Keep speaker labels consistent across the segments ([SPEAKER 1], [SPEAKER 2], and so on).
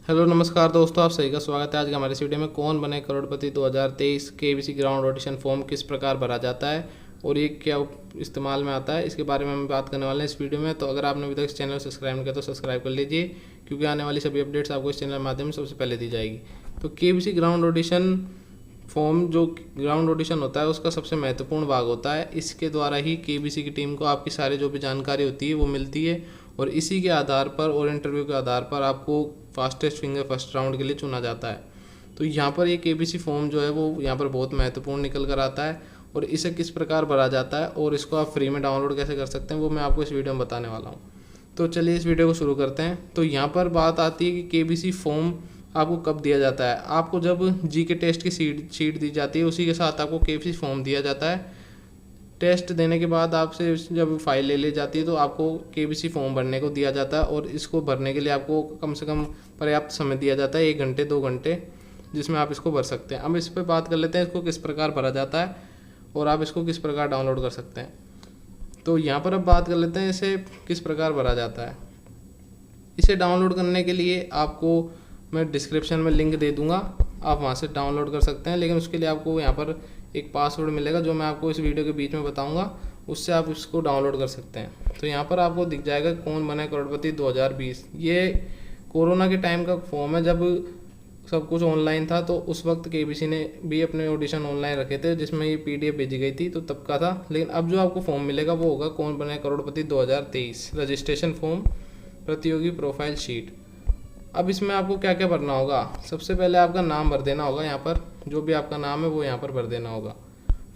[SPEAKER 1] Hello नमस्कार दोस्तों, आप सभी का स्वागत है। आज के हमारे इस वीडियो में कौन बने करोड़पति 2023 केबीसी ग्राउंड रोटेशन फॉर्म किस प्रकार भरा जाता है और ये क्या इस्तेमाल में आता है, इसके बारे में हम बात करने वाले हैं इस वीडियो में। तो अगर आपने अभी तक इस चैनल को सब्सक्राइब नहीं किया तो सब्सक्राइब कर लीजिए, क्योंकि आने वाली सभी अपडेट्स आपको इस चैनल के माध्यम से सबसे पहले दी जाएगी। तो केबीसी ग्राउंड रोटेशन फॉर्म जो ग्राउंड रोटेशन होता है उसका सबसे महत्वपूर्ण भाग होता है। इसके द्वारा ही केबीसी की टीम को आपकी सारी जो भी जानकारी होती है वो मिलती है और इसी के आधार पर और इंटरव्यू के आधार पर आपको फास्टेस्ट फिंगर फर्स्ट राउंड के लिए चुना जाता है। तो यहाँ पर ये केबीसी फॉर्म जो है वो यहाँ पर बहुत महत्वपूर्ण निकल कर आता है और इसे किस प्रकार भरा जाता है और इसको आप फ्री में डाउनलोड कैसे कर सकते हैं वो मैं आपको इस वीडियो में बताने वाला हूँ। तो चलिए इस वीडियो को शुरू करते हैं। तो यहाँ पर बात आती है कि केबीसी फॉर्म आपको कब दिया जाता है। आपको जब जी के टेस्ट की शीट दी जाती है उसी के साथ आपको केबीसी फॉर्म दिया जाता है। टेस्ट देने के बाद आपसे जब फाइल ले ली जाती है तो आपको केबीसी फॉर्म भरने को दिया जाता है और इसको भरने के लिए आपको कम से कम पर्याप्त समय दिया जाता है, 1 घंटे 2 घंटे, जिसमें आप इसको भर सकते हैं। अब इस पर बात कर लेते हैं इसको किस प्रकार भरा जाता है और आप इसको किस प्रकार डाउनलोड कर सकते हैं। तो यहाँ पर अब बात कर लेते हैं इसे किस प्रकार भरा जाता है। इसे डाउनलोड करने के लिए आपको मैं डिस्क्रिप्शन में लिंक दे दूँगा, आप वहाँ से डाउनलोड कर सकते हैं। लेकिन उसके लिए आपको यहाँ पर एक पासवर्ड मिलेगा जो मैं आपको इस वीडियो के बीच में बताऊंगा, उससे आप इसको डाउनलोड कर सकते हैं। तो यहाँ पर आपको दिख जाएगा कौन बने करोड़पति 2020। ये कोरोना के टाइम का फॉर्म है, जब सब कुछ ऑनलाइन था तो उस वक्त केबीसी ने भी अपने ऑडिशन ऑनलाइन रखे थे जिसमें ये पीडीएफ भेजी गई थी, तो तब का था। लेकिन अब जो आपको फॉर्म मिलेगा वो होगा कौन बने करोड़पति 2023 रजिस्ट्रेशन फॉर्म प्रतियोगी प्रोफाइल शीट। अब इसमें आपको क्या क्या भरना होगा। सबसे पहले आपका नाम भर देना होगा, यहाँ पर जो भी आपका नाम है वो यहाँ पर भर देना होगा।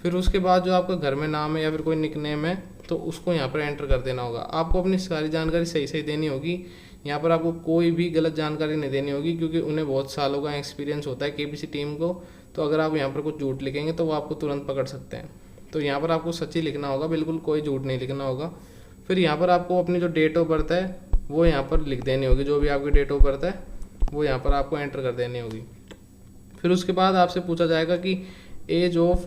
[SPEAKER 1] फिर उसके बाद जो आपका घर में नाम है या फिर कोई निकनेम है तो उसको यहाँ पर एंटर कर देना होगा। आपको अपनी सारी जानकारी सही सही देनी होगी। यहाँ पर आपको कोई भी गलत जानकारी नहीं देनी होगी, क्योंकि उन्हें बहुत सालों का एक्सपीरियंस होता है केबीसी टीम को। तो अगर आप यहाँ पर कुछ झूठ लिखेंगे तो वो आपको तुरंत पकड़ सकते हैं। तो यहाँ पर आपको सच ही लिखना होगा, बिल्कुल कोई झूठ नहीं लिखना होगा। फिर यहाँ पर आपको अपनी जो डेट ऑफ बर्थ है वो यहाँ पर लिख देनी होगी। जो भी आपकी डेट ऑफ बर्थ है वो यहाँ पर आपको एंटर कर देनी होगी। फिर उसके बाद आपसे पूछा जाएगा कि एज ऑफ,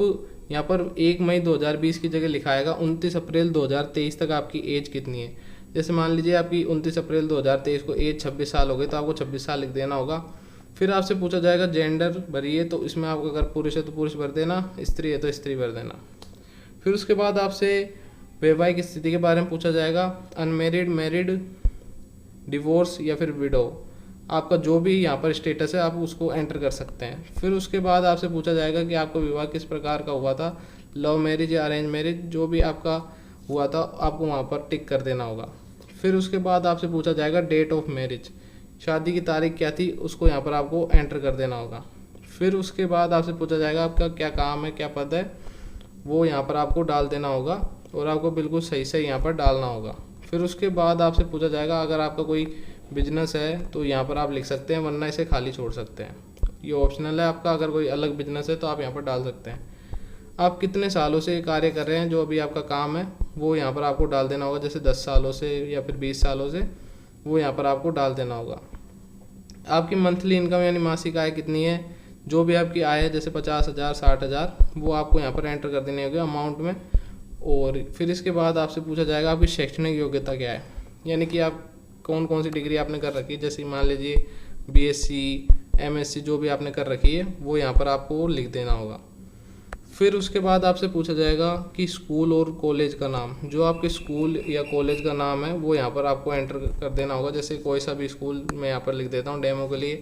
[SPEAKER 1] यहाँ पर 1 मई 2020 की जगह लिखाएगा 29 अप्रैल 2023 तक आपकी एज कितनी है। जैसे मान लीजिए आपकी 29 अप्रैल 2023 को एज 26 साल हो गई तो आपको 26 साल लिख देना होगा। फिर आपसे पूछा जाएगा जेंडर भरिए, तो इसमें आपको अगर पुरुष है तो पुरुष भर देना, स्त्री है तो स्त्री भर देना। फिर उसके बाद आपसे वैवाहिक स्थिति के बारे में पूछा जाएगा, अनमेरिड, मैरिड, डिवोर्स या फिर विडो। आपका जो भी यहाँ पर स्टेटस है आप उसको एंटर कर सकते हैं। फिर उसके बाद आपसे पूछा जाएगा कि आपका विवाह किस प्रकार का हुआ था, लव मैरिज या अरेंज मैरिज, जो भी आपका हुआ था आपको वहाँ पर टिक कर देना होगा। फिर उसके बाद आपसे पूछा जाएगा डेट ऑफ मैरिज, शादी की तारीख क्या थी, उसको यहाँ पर आपको एंटर कर देना होगा। फिर उसके बाद आपसे पूछा जाएगा आपका क्या काम है, क्या पद है, वो यहाँ पर आपको डाल देना होगा और आपको बिल्कुल सही से यहाँ पर डालना होगा। फिर उसके बाद आपसे पूछा जाएगा अगर आपका कोई बिजनेस है तो यहाँ पर आप लिख सकते हैं, वरना इसे खाली छोड़ सकते हैं। ये ऑप्शनल है आपका, अगर कोई अलग बिजनेस है तो आप यहाँ पर डाल सकते हैं। आप कितने सालों से कार्य कर रहे हैं, जो अभी आपका काम है वो यहाँ पर आपको डाल देना होगा। जैसे 10 सालों से या फिर 20 सालों से, वो यहाँ पर आपको डाल देना होगा। आपकी मंथली इनकम यानी मासिक आय कितनी है, जो भी आपकी आय है जैसे 50,000 60,000, वो आपको यहाँ पर एंटर कर देनी होगी अमाउंट में। और फिर इसके बाद आपसे पूछा जाएगा आपकी शैक्षणिक योग्यता क्या है, यानी कि आप कौन कौन सी डिग्री आपने कर रखी है। जैसे मान लीजिए बीएससी, एमएससी, जो भी आपने कर रखी है वो यहाँ पर आपको लिख देना होगा। फिर उसके बाद आपसे पूछा जाएगा कि स्कूल और कॉलेज का नाम, जो आपके स्कूल या कॉलेज का नाम है वो यहाँ पर आपको एंटर कर देना होगा। जैसे कोई सा भी स्कूल मैं यहाँ पर लिख देता हूँ डेमो के लिए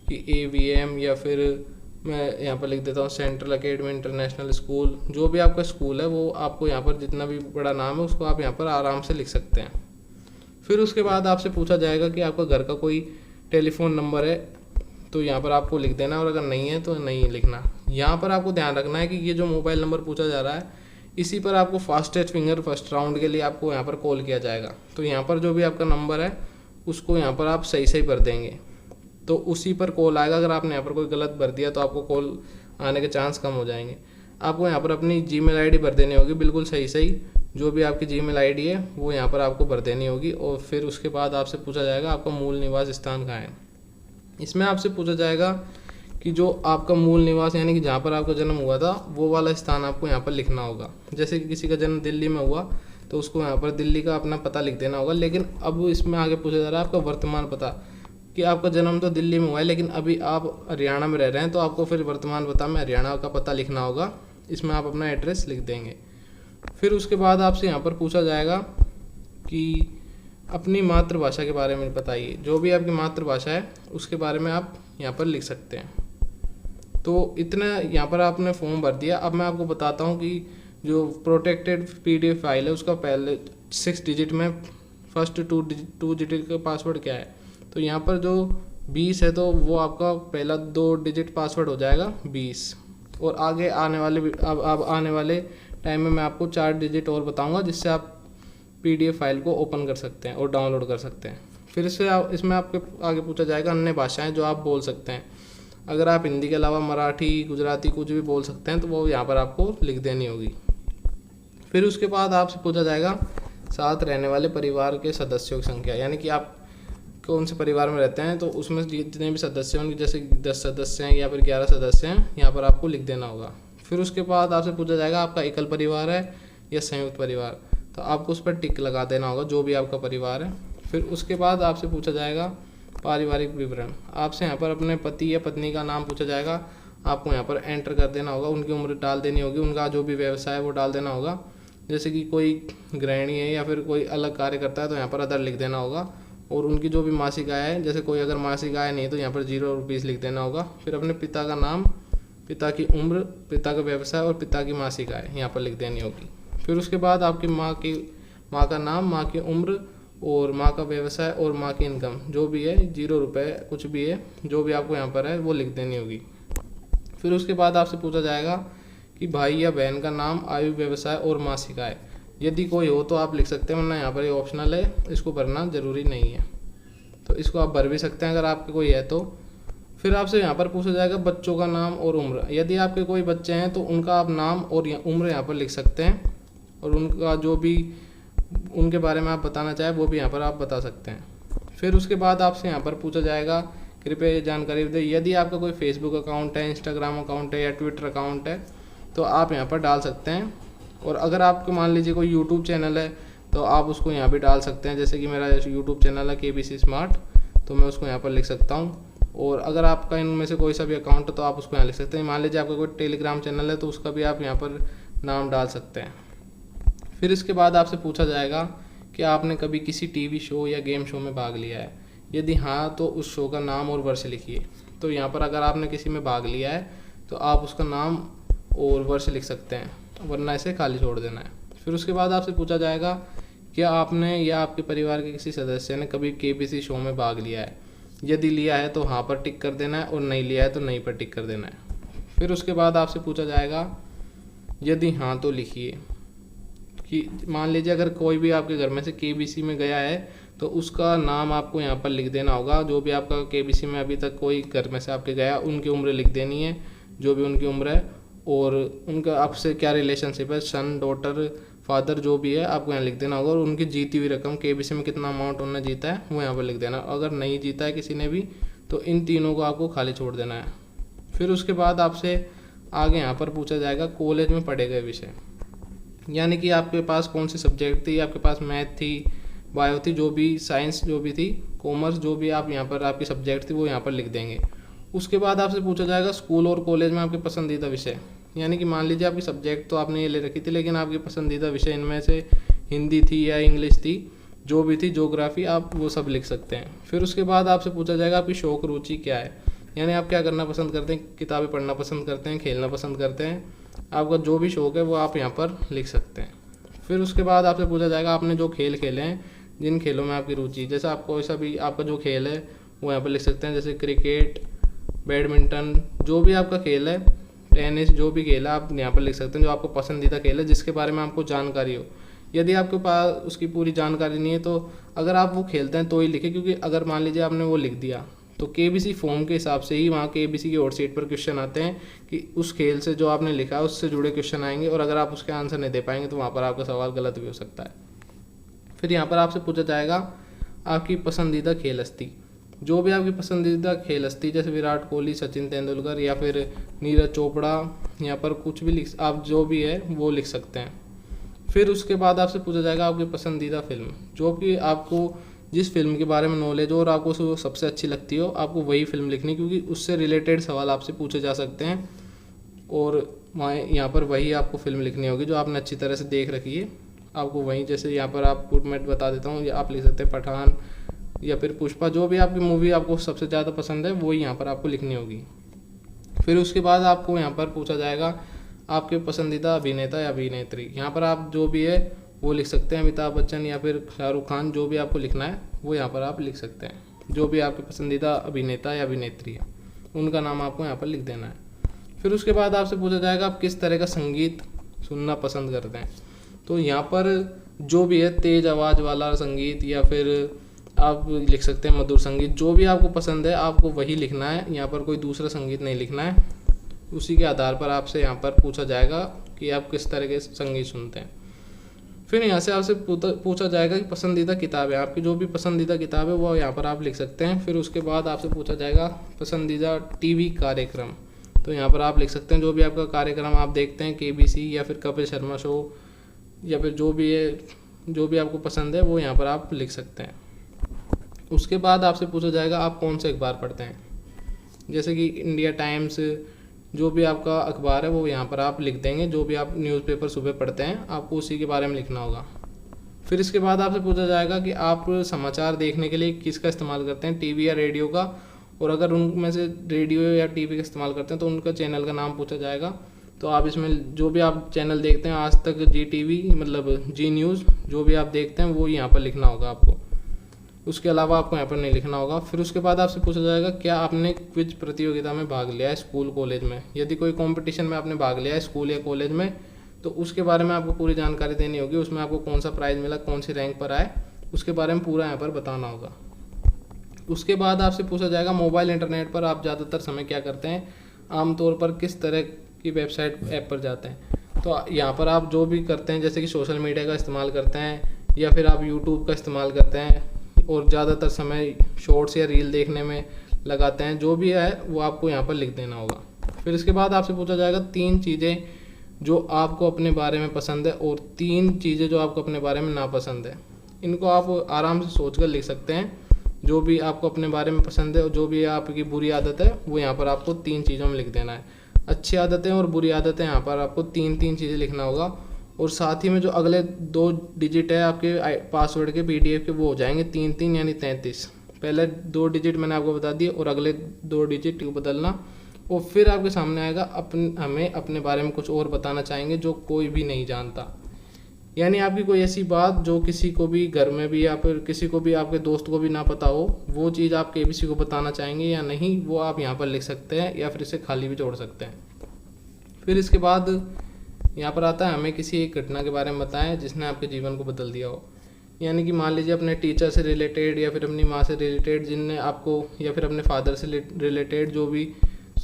[SPEAKER 1] कि AVM, या फिर मैं यहाँ पर लिख देता हूँ सेंट्रल अकेडमी इंटरनेशनल स्कूल। जो भी आपका स्कूल है वो आपको यहाँ पर जितना भी बड़ा नाम है उसको आप यहाँ पर आराम से लिख सकते हैं। फिर उसके बाद आपसे पूछा जाएगा कि आपका घर का कोई टेलीफोन नंबर है तो यहाँ पर आपको लिख देना, और अगर नहीं है तो नहीं लिखना। यहाँ पर आपको ध्यान रखना है कि ये जो मोबाइल नंबर पूछा जा रहा है इसी पर आपको फास्टेस्ट फिंगर फर्स्ट राउंड के लिए आपको यहाँ पर कॉल किया जाएगा। तो यहाँ पर जो भी आपका नंबर है उसको यहाँ पर आप सही सही भर देंगे तो उसी पर कॉल आएगा। अगर आपने यहाँ पर कोई गलत भर दिया तो आपको कॉल आने के चांस कम हो जाएंगे। आपको यहाँ पर अपनी जीमेल आईडी भर देनी होगी, बिल्कुल सही सही जो भी आपकी जीमेल आईडी है वो यहाँ पर आपको भर देनी होगी। और फिर उसके बाद आपसे पूछा जाएगा आपका मूल निवास स्थान कहाँ है। इसमें आपसे पूछा जाएगा कि जो आपका मूल निवास यानी कि जहाँ पर आपका जन्म हुआ था वो वाला स्थान आपको यहाँ पर लिखना होगा। जैसे कि किसी का जन्म दिल्ली में हुआ तो उसको यहाँ पर दिल्ली का अपना पता लिख देना होगा। लेकिन अब इसमें आगे पूछा जा रहा है आपका वर्तमान पता, कि आपका जन्म तो दिल्ली में हुआ है लेकिन अभी आप हरियाणा में रह रहे हैं, तो आपको फिर वर्तमान पता में हरियाणा का पता लिखना होगा। इसमें आप अपना एड्रेस लिख देंगे। फिर उसके बाद आपसे यहाँ पर पूछा जाएगा कि अपनी मातृभाषा के बारे में बताइए। जो भी आपकी मातृभाषा है उसके बारे में आप यहाँ पर लिख सकते हैं। तो इतना यहाँ पर आपने फॉर्म भर दिया। अब मैं आपको बताता हूँ कि जो प्रोटेक्टेड PDF फाइल है उसका पहले 6 डिजिट में फर्स्ट 2 डिजिट का पासवर्ड क्या है। तो यहाँ पर जो 20 है तो वो आपका पहला 2 डिजिट पासवर्ड हो जाएगा 20। और आगे आने वाले अब आने वाले टाइम में मैं आपको 4 डिजिट और बताऊँगा जिससे आप PDF फाइल को ओपन कर सकते हैं और डाउनलोड कर सकते हैं। फिर इसमें आपके आगे पूछा जाएगा अन्य भाषाएं जो आप बोल सकते हैं। अगर आप हिंदी के अलावा मराठी, गुजराती कुछ भी बोल सकते हैं तो वो यहाँ पर आपको लिख देनी होगी। फिर उसके बाद आपसे पूछा जाएगा साथ रहने वाले परिवार के सदस्यों की संख्या, यानी कि आप कौन से परिवार में रहते हैं तो उसमें जितने भी सदस्य हैं उनकी जैसे 10 सदस्य हैं या फिर 11 सदस्य हैं, यहाँ पर आपको लिख देना होगा। फिर उसके बाद आपसे पूछा जाएगा आपका एकल परिवार है या संयुक्त परिवार, तो आपको उस पर टिक लगा देना होगा जो भी आपका परिवार है। फिर उसके बाद आपसे पूछा जाएगा पारिवारिक विवरण। आपसे यहाँ पर अपने पति या पत्नी का नाम पूछा जाएगा, आपको यहाँ पर एंटर कर देना होगा, उनकी उम्र डाल देनी होगी, उनका जो भी व्यवसाय है वो डाल देना होगा। जैसे कि कोई गृहिणी है या फिर कोई अलग कार्य करता है तो यहाँ पर अदर लिख देना होगा। और उनकी जो भी मासिक आय है, जैसे कोई अगर मासिक आय नहीं है तो यहाँ पर 0 रुपीज़ लिख देना होगा। फिर अपने पिता का नाम, पिता की उम्र, पिता का व्यवसाय और पिता की मासिक आय यहाँ पर लिख देनी होगी। फिर उसके बाद आपकी माँ का नाम, माँ की उम्र और माँ का व्यवसाय और माँ की इनकम जो भी है, 0 रुपये कुछ भी है, जो भी आपको यहाँ पर है वो लिख देनी होगी। फिर उसके बाद आपसे पूछा जाएगा कि भाई या बहन का नाम, आयु, व्यवसाय और मासिक आय। यदि कोई हो तो आप लिख सकते हैं, वरना यहाँ पर ये ऑप्शनल है, इसको भरना ज़रूरी नहीं है। तो इसको आप भर भी सकते हैं अगर आपके कोई है तो। फिर आपसे यहाँ पर पूछा जाएगा बच्चों का नाम और उम्र। यदि आपके कोई बच्चे हैं तो उनका आप नाम और उम्र यहाँ पर लिख सकते हैं, और उनका जो भी उनके बारे में आप बताना चाहें वो भी यहाँ पर आप बता सकते हैं। फिर उसके बाद आपसे यहाँ पर पूछा जाएगा कृपया ये जानकारी दें। यदि आपका कोई फेसबुक अकाउंट है, इंस्टाग्राम अकाउंट है या ट्विटर अकाउंट है तो आप यहाँ पर डाल सकते हैं। और अगर आपको मान लीजिए कोई यूट्यूब चैनल है तो आप उसको यहाँ भी डाल सकते हैं। जैसे कि मेरा यूट्यूब चैनल है KBC स्मार्ट, तो मैं उसको यहाँ पर लिख सकता हूँ। और अगर आपका इनमें से कोई सा भी अकाउंट है तो आप उसको यहाँ लिख सकते हैं। मान लीजिए आपका कोई टेलीग्राम चैनल है तो उसका भी आप यहाँ पर नाम डाल सकते हैं। फिर इसके बाद आपसे पूछा जाएगा कि आपने कभी किसी TV शो या गेम शो में भाग लिया है। यदि हाँ तो उस शो का नाम और वर्ष लिखिए। तो यहाँ पर अगर आपने किसी में भाग लिया है तो आप उसका नाम और वर्ष लिख सकते हैं, वरना इसे खाली छोड़ देना है। फिर उसके बाद आपसे पूछा जाएगा क्या आपने या आपके परिवार के किसी सदस्य ने कभी KBC शो में भाग लिया है। यदि लिया है तो हाँ पर टिक कर देना है, और नहीं लिया है तो नहीं पर टिक कर देना है। फिर उसके बाद आपसे पूछा जाएगा यदि हाँ तो लिखिए कि मान लीजिए अगर कोई भी आपके घर में से KBC में गया है तो उसका नाम आपको यहाँ पर लिख देना होगा। जो भी आपका KBC में अभी तक कोई घर में से आपके गया, उनकी उम्र लिख देनी है, जो भी उनकी उम्र है, और उनका आपसे क्या रिलेशनशिप है, सन, डॉटर, फादर जो भी है आपको यहाँ लिख देना होगा। और उनकी जीती हुई रकम, KBC में कितना अमाउंट उन्होंने जीता है वो यहाँ पर लिख देना। अगर नहीं जीता है किसी ने भी तो इन तीनों को आपको खाली छोड़ देना है। फिर उसके बाद आपसे आगे यहाँ पर पूछा जाएगा कॉलेज में पढ़े गए विषय, यानी कि आपके पास कौन सी सब्जेक्ट थी। आपके पास मैथ थी, बायो थी, जो भी साइंस जो भी थी, कॉमर्स जो भी आप यहाँ पर आपकी सब्जेक्ट थी वो यहाँ पर लिख देंगे। उसके बाद आपसे पूछा जाएगा स्कूल और कॉलेज में आपके पसंदीदा विषय, यानी कि मान लीजिए आपकी सब्जेक्ट तो आपने ये ले रखी थी लेकिन आपकी पसंदीदा विषय इनमें से हिंदी थी या इंग्लिश थी, जो भी थी, ज्योग्राफी, आप वो सब लिख सकते हैं। फिर उसके बाद आपसे पूछा जाएगा आपकी शौक रुचि क्या है, यानी आप क्या करना पसंद करते हैं, किताबें पढ़ना पसंद करते हैं, खेलना पसंद करते हैं, आपका जो भी शौक है वो आप यहाँ पर लिख सकते हैं। फिर उसके बाद आपसे पूछा जाएगा आपने जो खेल खेले हैं, जिन खेलों में आपकी रुचि, जैसे आपको ऐसा भी आपका जो खेल है वो यहाँ पर लिख सकते हैं, जैसे क्रिकेट, बैडमिंटन, जो भी आपका खेल है, टेनिस, जो भी खेल है आप यहाँ पर लिख सकते हैं, जो आपको पसंदीदा खेल है जिसके बारे में आपको जानकारी हो। यदि आपके पास उसकी पूरी जानकारी नहीं है तो अगर आप वो खेलते हैं तो ही लिखें, क्योंकि अगर मान लीजिए आपने वो लिख दिया तो KBC फॉर्म के हिसाब से ही वहाँ KBC की हॉट सीट पर क्वेश्चन आते हैं कि उस खेल से जो आपने लिखा है उससे जुड़े क्वेश्चन आएंगे, और अगर आप उसके आंसर नहीं दे पाएंगे तो वहाँ पर आपका सवाल गलत भी हो सकता है। फिर यहाँ पर आपसे पूछा जाएगा आपकी पसंदीदा खेल हस्ती, जो भी आपकी पसंदीदा खेल हस्ती, जैसे विराट कोहली, सचिन तेंदुलकर या फिर नीरज चोपड़ा, यहाँ पर कुछ भी लिख, आप जो भी है वो लिख सकते हैं। फिर उसके बाद आपसे पूछा जाएगा आपकी पसंदीदा फिल्म, जो कि आपको जिस फिल्म के बारे में नॉलेज हो और आपको उसको सबसे अच्छी लगती हो, आपको वही फिल्म लिखनी, क्योंकि उससे रिलेटेड सवाल आपसे पूछे जा सकते हैं और वहाँ यहाँ पर वही आपको फिल्म लिखनी होगी जो आपने अच्छी तरह से देख रखी है। आपको वहीं, जैसे यहाँ पर आपको मैं बता देता हूँ, आप लिख सकते हैं पठान या फिर पुष्पा, जो भी आपकी मूवी आपको सबसे ज़्यादा पसंद है वो यहाँ पर आपको लिखनी होगी। फिर उसके बाद आपको यहाँ पर पूछा जाएगा आपके पसंदीदा अभिनेता या अभिनेत्री। यहाँ पर आप जो भी है वो लिख सकते हैं, अमिताभ बच्चन या फिर शाहरुख खान, जो भी आपको लिखना है वो यहाँ पर आप लिख सकते हैं। जो भी आपके पसंदीदा अभिनेता या अभिनेत्री है उनका नाम आपको यहाँ पर लिख देना है। फिर उसके बाद आपसे पूछा जाएगा आप किस तरह का संगीत सुनना पसंद करते हैं। तो यहाँ पर जो भी है तेज़ आवाज़ वाला संगीत या फिर आप लिख सकते हैं मधुर संगीत, जो भी आपको पसंद है आपको वही लिखना है। यहाँ पर कोई दूसरा संगीत नहीं लिखना है। उसी के आधार पर आपसे यहाँ पर पूछा जाएगा कि आप किस तरह के संगीत सुनते हैं। फिर यहाँ से आपसे पूछा जाएगा कि पसंदीदा किताब है, आपकी जो भी पसंदीदा किताब है वो यहाँ पर आप लिख सकते हैं। फिर उसके बाद आपसे पूछा जाएगा पसंदीदा टीवी कार्यक्रम। तो यहाँ पर आप लिख सकते हैं जो भी आपका कार्यक्रम आप देखते हैं, केबीसी या फिर कपिल शर्मा शो या फिर जो भी है, जो भी आपको पसंद है वो यहाँ पर आप लिख सकते हैं। उसके बाद आपसे पूछा जाएगा आप कौन से अखबार पढ़ते हैं, जैसे कि इंडिया टाइम्स, जो भी आपका अखबार है वो यहाँ पर आप लिख देंगे। जो भी आप न्यूज़पेपर सुबह पढ़ते हैं आपको उसी के बारे में लिखना होगा। फिर इसके बाद आपसे पूछा जाएगा कि आप समाचार देखने के लिए किसका इस्तेमाल करते हैं, टीवी या रेडियो का, और अगर उनमें से रेडियो या टीवी का इस्तेमाल करते हैं तो उनका चैनल का नाम पूछा जाएगा। तो आप इसमें जो भी आप चैनल देखते हैं, आज तक, जी टीवी, मतलब जी न्यूज़, जो भी आप देखते हैं वो यहाँ पर लिखना होगा आपको। उसके अलावा आपको यहाँ पर नहीं लिखना होगा। फिर उसके बाद आपसे पूछा जाएगा क्या आपने क्विज प्रतियोगिता में भाग लिया है स्कूल कॉलेज में। यदि कोई कंपटीशन में आपने भाग लिया है स्कूल या कॉलेज में तो उसके बारे में आपको पूरी जानकारी देनी होगी। उसमें आपको कौन सा प्राइज़ मिला, कौन सी रैंक पर आए, उसके बारे में पूरा यहाँ पर बताना होगा। उसके बाद आपसे पूछा जाएगा मोबाइल इंटरनेट पर आप ज़्यादातर समय क्या करते हैं, आमतौर पर किस तरह की वेबसाइट ऐप पर जाते हैं। तो यहाँ पर आप जो भी करते हैं, जैसे कि सोशल मीडिया का इस्तेमाल करते हैं या फिर आप यूट्यूब का इस्तेमाल करते हैं और ज़्यादातर समय शॉर्ट्स या रील देखने में लगाते हैं, जो भी है वो आपको यहाँ पर लिख देना होगा। फिर इसके बाद आपसे पूछा जाएगा 3 चीज़ें जो आपको अपने बारे में पसंद है और 3 चीज़ें जो आपको अपने बारे में नापसंद है। इनको आप आराम से सोचकर लिख सकते हैं। जो भी आपको अपने बारे में पसंद है और जो भी आपकी बुरी आदत है वो यहाँ पर आपको 3 चीज़ों में लिख देना है। अच्छी आदतें और बुरी आदतें यहाँ पर आपको 3 चीज़ें लिखना होगा। और साथ ही में जो अगले 2 डिजिट है आपके पासवर्ड के PDF के, वो हो जाएंगे 3 यानी 33। पहले 2 डिजिट मैंने आपको बता दिए और अगले 2 डिजिट को बदलना। और फिर आपके सामने आएगा हमें अपने बारे में कुछ और बताना चाहेंगे जो कोई भी नहीं जानता। यानी आपकी कोई ऐसी बात जो किसी को भी घर में भी या फिर किसी को भी, आपके दोस्त को भी ना पता हो, वो चीज़ आप KBC को बताना चाहेंगे या नहीं, वो आप यहाँ पर लिख सकते हैं या फिर इसे खाली भी छोड़ सकते हैं। फिर इसके बाद यहाँ पर आता है हमें किसी एक घटना के बारे में बताएं जिसने आपके जीवन को बदल दिया हो। यानी कि मान लीजिए अपने टीचर से रिलेटेड या फिर अपनी माँ से रिलेटेड, जिनने आपको, या फिर अपने फादर से रिलेटेड जो भी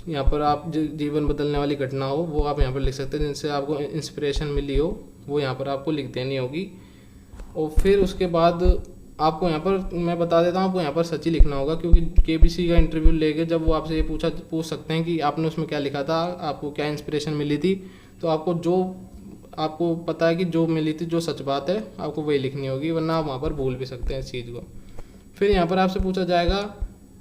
[SPEAKER 1] यहाँ पर आप जीवन बदलने वाली घटना हो वो आप यहाँ पर लिख सकते हैं, जिनसे आपको इंस्पिरेशन मिली हो, वो यहाँ पर आपको लिख देनी होगी। और फिर उसके बाद आपको यहाँ पर मैं बता देता हूँ, आपको यहाँ पर सच ही लिखना होगा, क्योंकि KBC का इंटरव्यू लेके जब वो आपसे ये पूछ सकते हैं कि आपने उसमें क्या लिखा था, आपको क्या इंस्पिरेशन मिली थी, तो आपको जो आपको पता है कि जो मिली थी, जो सच बात है, आपको वही लिखनी होगी, वरना आप वहाँ पर भूल भी सकते हैं इस चीज़ को। फिर यहाँ पर आपसे पूछा जाएगा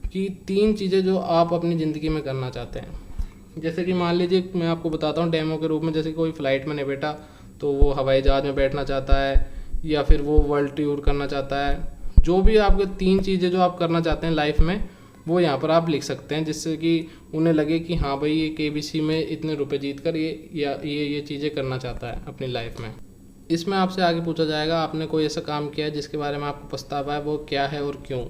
[SPEAKER 1] कि 3 चीज़ें जो आप अपनी ज़िंदगी में करना चाहते हैं। जैसे कि मान लीजिए मैं आपको बताता हूँ डेमो के रूप में, जैसे कोई फ़्लाइट में नहीं बैठा तो वो हवाई जहाज़ में बैठना चाहता है या फिर वो वर्ल्ड टूर करना चाहता है। जो भी आपके 3 चीज़ें जो आप करना चाहते हैं लाइफ में, वो यहाँ पर आप लिख सकते हैं, जिससे कि उन्हें लगे कि हाँ भाई ये KBC में इतने रुपए जीत कर ये चीज़ें करना चाहता है अपनी लाइफ में। इसमें आपसे आगे पूछा जाएगा आपने कोई ऐसा काम किया है जिसके बारे में आपको पछतावा है, वो क्या है और क्यों।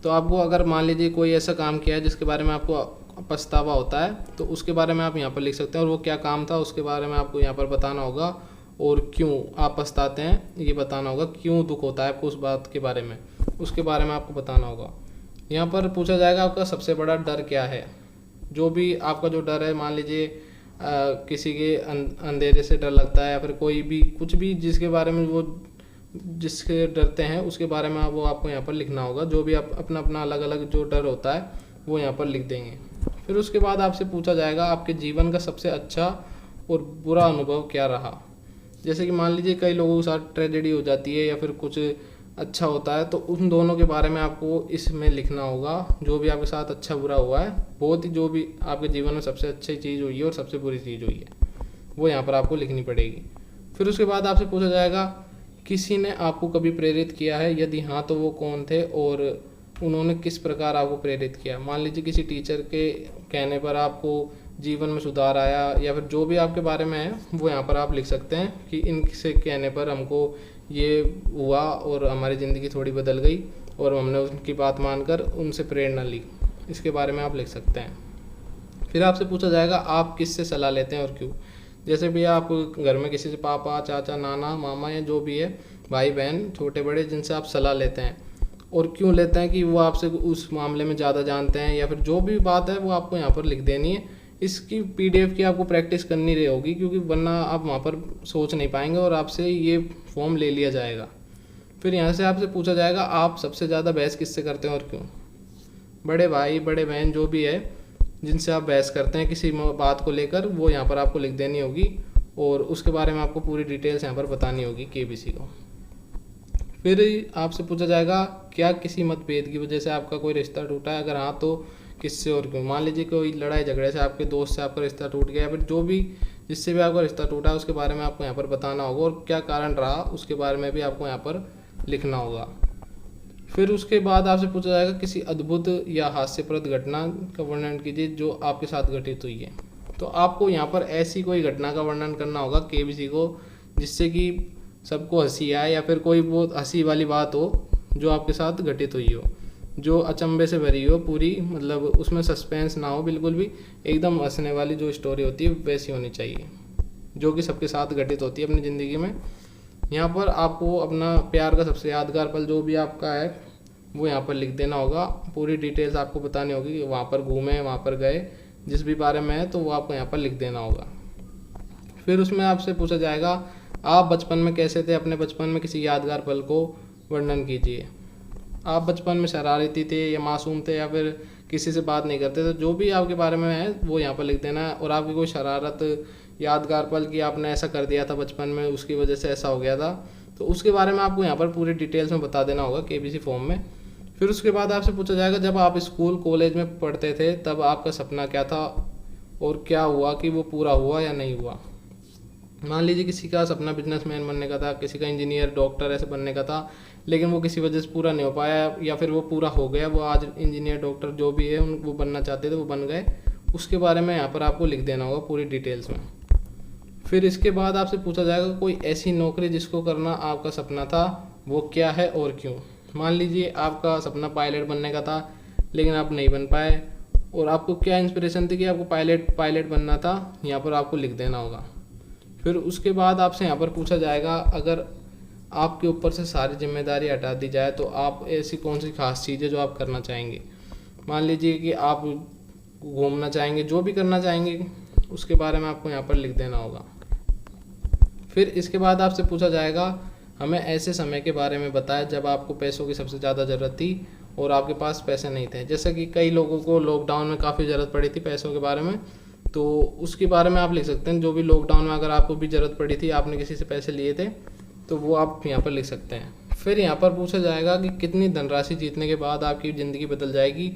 [SPEAKER 1] तो आपको अगर मान लीजिए कोई ऐसा काम किया है जिसके बारे में आपको पछतावा होता है तो उसके बारे में आप यहाँ पर लिख सकते हैं, और वो क्या काम था उसके बारे में आपको यहाँ पर बताना होगा, और क्यों आप पछताते हैं ये बताना होगा, क्यों दुख होता है आपको उस बात के बारे में, उसके बारे में आपको बताना होगा। यहाँ पर पूछा जाएगा आपका सबसे बड़ा डर क्या है। जो भी आपका जो डर है, मान लीजिए किसी के अंधेरे से डर लगता है या फिर कोई भी कुछ भी जिसके बारे में वो जिसके डरते हैं उसके बारे में वो आपको यहाँ पर लिखना होगा। जो भी आप अपना अपना अलग अलग जो डर होता है वो यहाँ पर लिख देंगे। फिर उसके बाद आपसे पूछा जाएगा आपके जीवन का सबसे अच्छा और बुरा अनुभव क्या रहा। जैसे कि मान लीजिए कई लोगों के साथ ट्रेजेडी हो जाती है या फिर कुछ अच्छा होता है, तो उन दोनों के बारे में आपको इसमें लिखना होगा। जो भी आपके साथ अच्छा बुरा हुआ है, बहुत ही जो भी आपके जीवन में सबसे अच्छी चीज़ हुई है और सबसे बुरी चीज़ हुई है, वो यहाँ पर आपको लिखनी पड़ेगी। फिर उसके बाद आपसे पूछा जाएगा किसी ने आपको कभी प्रेरित किया है, यदि हाँ तो वो कौन थे और उन्होंने किस प्रकार आपको प्रेरित किया। मान लीजिए किसी टीचर के कहने पर आपको जीवन में सुधार आया, या फिर जो भी आपके बारे में है वो यहाँ पर आप लिख सकते हैं कि इनसे कहने पर हमको ये हुआ और हमारी ज़िंदगी थोड़ी बदल गई और हमने उनकी बात मानकर उनसे प्रेरणा ली। इसके बारे में आप लिख सकते हैं। फिर आपसे पूछा जाएगा आप किससे सलाह लेते हैं और क्यों। जैसे भी आप घर में किसी से पापा, चाचा, नाना, मामा या जो भी है, भाई बहन, छोटे बड़े, जिनसे आप सलाह लेते हैं और क्यों लेते हैं कि वो आपसे उस मामले में ज़्यादा जानते हैं, या फिर जो भी बात है वो आपको यहाँ पर लिख देनी है। इसकी पीडीएफ की आपको प्रैक्टिस करनी रही होगी, क्योंकि वरना आप वहाँ पर सोच नहीं पाएंगे और आपसे ये फॉर्म ले लिया जाएगा। फिर यहाँ से आपसे पूछा जाएगा आप सबसे ज़्यादा बहस किससे करते हैं और क्यों। बड़े भाई, बड़े बहन, जो भी है जिनसे आप बहस करते हैं किसी बात को लेकर, वो यहाँ पर आपको लिख देनी होगी और उसके बारे में आपको पूरी डिटेल्स यहाँ पर बतानी होगी केबीसी को। फिर आपसे पूछा जाएगा क्या किसी मतभेद की वजह से आपका कोई रिश्ता टूटा है, अगर हाँ तो किससे और क्यों। मान लीजिए कोई लड़ाई झगड़े से आपके दोस्त से आपका रिश्ता टूट गया, या फिर जो भी जिससे भी आपका रिश्ता टूटा है उसके बारे में आपको यहाँ पर बताना होगा और क्या कारण रहा उसके बारे में भी आपको यहाँ पर लिखना होगा। फिर उसके बाद आपसे पूछा जाएगा किसी अद्भुत या हास्यप्रद घटना का वर्णन कीजिए जो आपके साथ घटित हुई है। तो आपको यहाँ पर ऐसी कोई घटना का वर्णन करना होगा केबीसी को जिससे कि सबको हंसी आए, या फिर कोई बहुत हंसी वाली बात हो जो आपके साथ घटित हुई हो, जो अचंभे से भरी हो पूरी, मतलब उसमें सस्पेंस ना हो बिल्कुल भी, एकदम हंसने वाली जो स्टोरी होती है वैसी होनी चाहिए, जो कि सबके साथ घटित होती है अपनी ज़िंदगी में। यहाँ पर आपको अपना प्यार का सबसे यादगार पल जो भी आपका है वो यहाँ पर लिख देना होगा। पूरी डिटेल्स आपको बतानी होगी कि वहाँ पर घूमे, वहाँ पर गए, जिस भी बारे में है तो वो आपको यहाँ पर लिख देना होगा। फिर उसमें आपसे पूछा जाएगा आप बचपन में कैसे थे, अपने बचपन में किसी यादगार पल को वर्णन कीजिए। आप बचपन में शरारती थे या मासूम थे या फिर किसी से बात नहीं करते, तो जो भी आपके बारे में है वो यहाँ पर लिख देना है। और आपकी कोई शरारत, यादगार पल कि आपने ऐसा कर दिया था बचपन में, उसकी वजह से ऐसा हो गया था, तो उसके बारे में आपको यहाँ पर पूरी डिटेल्स में बता देना होगा केबीसी फॉर्म में। फिर उसके बाद आपसे पूछा जाएगा जब आप स्कूल कॉलेज में पढ़ते थे तब आपका सपना क्या था और क्या हुआ कि वो पूरा हुआ या नहीं हुआ। मान लीजिए किसी का सपना बिजनेसमैन बनने का था, किसी का इंजीनियर, डॉक्टर ऐसे बनने का था, लेकिन वो किसी वजह से पूरा नहीं हो पाया, या फिर वो पूरा हो गया, वो आज इंजीनियर, डॉक्टर जो भी है वो बनना चाहते थे वो बन गए, उसके बारे में यहाँ पर आपको लिख देना होगा पूरी डिटेल्स में। फिर इसके बाद आपसे पूछा जाएगा कोई ऐसी नौकरी जिसको करना आपका सपना था, वो क्या है और क्यों। मान लीजिए आपका सपना पायलट बनने का था लेकिन आप नहीं बन पाए, और आपको क्या इंस्पिरेशन थी कि आपको पायलट बनना था, यहाँ पर आपको लिख देना होगा। फिर उसके बाद आपसे यहाँ पर पूछा जाएगा अगर आपके ऊपर से सारी जिम्मेदारी हटा दी जाए तो आप ऐसी कौन सी खास चीज़ है जो आप करना चाहेंगे। मान लीजिए कि आप घूमना चाहेंगे, जो भी करना चाहेंगे उसके बारे में आपको यहाँ पर लिख देना होगा। फिर इसके बाद आपसे पूछा जाएगा हमें ऐसे समय के बारे में बताएं जब आपको पैसों की सबसे ज़्यादा ज़रूरत थी और आपके पास पैसे नहीं थे। जैसे कि कई लोगों को लॉकडाउन में काफ़ी ज़रूरत पड़ी थी पैसों के बारे में, तो उसके बारे में आप लिख सकते हैं। जो भी लॉकडाउन में अगर आपको भी ज़रूरत पड़ी थी, आपने किसी से पैसे लिए थे, तो वो आप यहाँ पर लिख सकते हैं। फिर यहाँ पर पूछा जाएगा कि कितनी धनराशि जीतने के बाद आपकी ज़िंदगी बदल जाएगी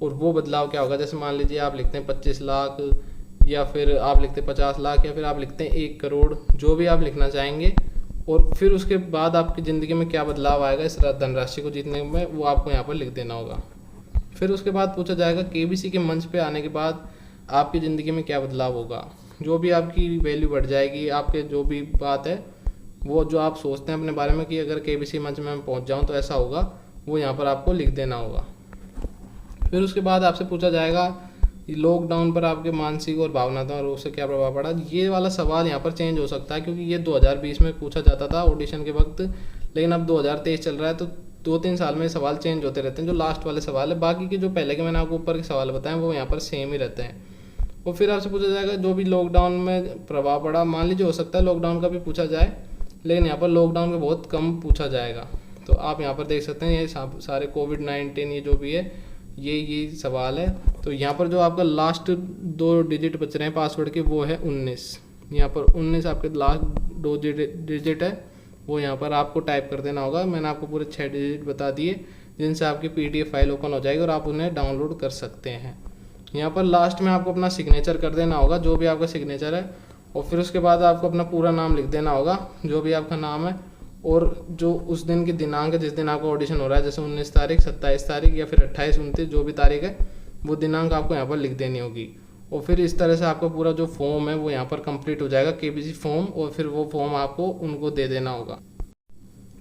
[SPEAKER 1] और वो बदलाव क्या होगा। जैसे मान लीजिए आप लिखते हैं 25 लाख, या फिर आप लिखते हैं 50 लाख, या फिर आप लिखते हैं 1 करोड़, जो भी आप लिखना चाहेंगे। और फिर उसके बाद आपकी ज़िंदगी में क्या बदलाव आएगा इस धनराशि को जीतने में, वो आपको यहाँ पर लिख देना होगा। फिर उसके बाद पूछा जाएगा केबीसी के मंच पे आने के बाद आपकी ज़िंदगी में क्या बदलाव होगा। जो भी आपकी वैल्यू बढ़ जाएगी, आपके जो भी बात है वो जो आप सोचते हैं अपने बारे में कि अगर केबीसी मंच में मैं पहुँच जाऊँ तो ऐसा होगा, वो यहाँ पर आपको लिख देना होगा। फिर उसके बाद आपसे पूछा जाएगा लॉकडाउन पर आपके मानसिक और भावनात्मक रूप से क्या प्रभाव पड़ा। ये वाला सवाल यहाँ पर चेंज हो सकता है क्योंकि ये 2020 में पूछा जाता था ऑडिशन के वक्त, लेकिन अब 2023 चल रहा है, तो 2-3 साल में सवाल चेंज होते रहते हैं। जो लास्ट वाले सवाल है, बाकी के जो पहले के मैंने आपको ऊपर के सवाल बताए वो यहाँ पर सेम ही रहते हैं। और फिर आपसे पूछा जाएगा जो भी लॉकडाउन में प्रभाव पड़ा। मान लीजिए हो सकता है लॉकडाउन का भी पूछा जाए, लेकिन यहाँ पर लॉकडाउन का बहुत कम पूछा जाएगा। तो आप यहाँ पर देख सकते हैं ये सारे कोविड-19 ये जो भी है ये सवाल है। तो यहाँ पर जो आपका लास्ट 2 डिजिट बच रहे हैं पासवर्ड के, वो है 19। यहाँ पर 19 आपके लास्ट 2 डिजिट है, वो यहाँ पर आपको टाइप कर देना होगा। मैंने आपको पूरे 6 डिजिट बता दिए जिनसे आपकी PDF फाइल ओपन हो जाएगी और आप उन्हें डाउनलोड कर सकते हैं। यहाँ पर लास्ट में आपको अपना सिग्नेचर कर देना होगा, जो भी आपका सिग्नेचर है, और फिर उसके बाद आपको अपना पूरा नाम लिख देना होगा, जो भी आपका नाम है, और जो उस दिन की दिनांक है जिस दिन आपका ऑडिशन हो रहा है, जैसे 19 तारीख, 27 तारीख या फिर 28, 29, जो भी तारीख है वो दिनांक आपको यहाँ पर लिख देनी होगी। और फिर इस तरह से आपका पूरा जो फॉर्म है वो यहाँ पर कंप्लीट हो जाएगा, KBC फॉर्म, और फिर वो फॉर्म आपको उनको दे देना होगा।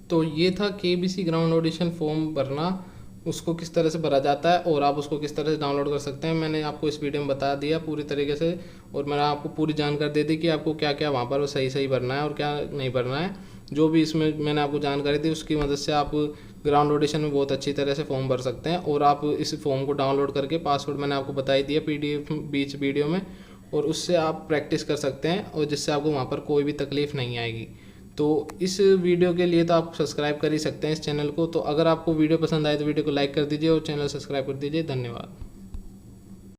[SPEAKER 1] तो ये था KBC ग्राउंड ऑडिशन फॉर्म भरना, उसको किस तरह से भरा जाता है और आप उसको किस तरह से डाउनलोड कर सकते हैं। मैंने आपको इस वीडियो में बता दिया पूरी तरीके से, और मैंने आपको पूरी जानकारी दे दी कि आपको क्या क्या वहाँ पर सही सही भरना है और क्या नहीं भरना है। जो भी इसमें मैंने आपको जानकारी दी उसकी मदद से आप ग्राउंड ऑडिशन में बहुत अच्छी तरह से फॉर्म भर सकते हैं। और आप इस फॉर्म को डाउनलोड करके पासवर्ड मैंने आपको बता ही दिया PDF बीच वीडियो में, और उससे आप प्रैक्टिस कर सकते हैं, और जिससे आपको वहाँ पर कोई भी तकलीफ़ नहीं आएगी। तो इस वीडियो के लिए तो आप सब्सक्राइब कर ही सकते हैं इस चैनल को। तो अगर आपको वीडियो पसंद आए तो वीडियो को लाइक कर दीजिए और चैनल सब्सक्राइब कर दीजिए। धन्यवाद।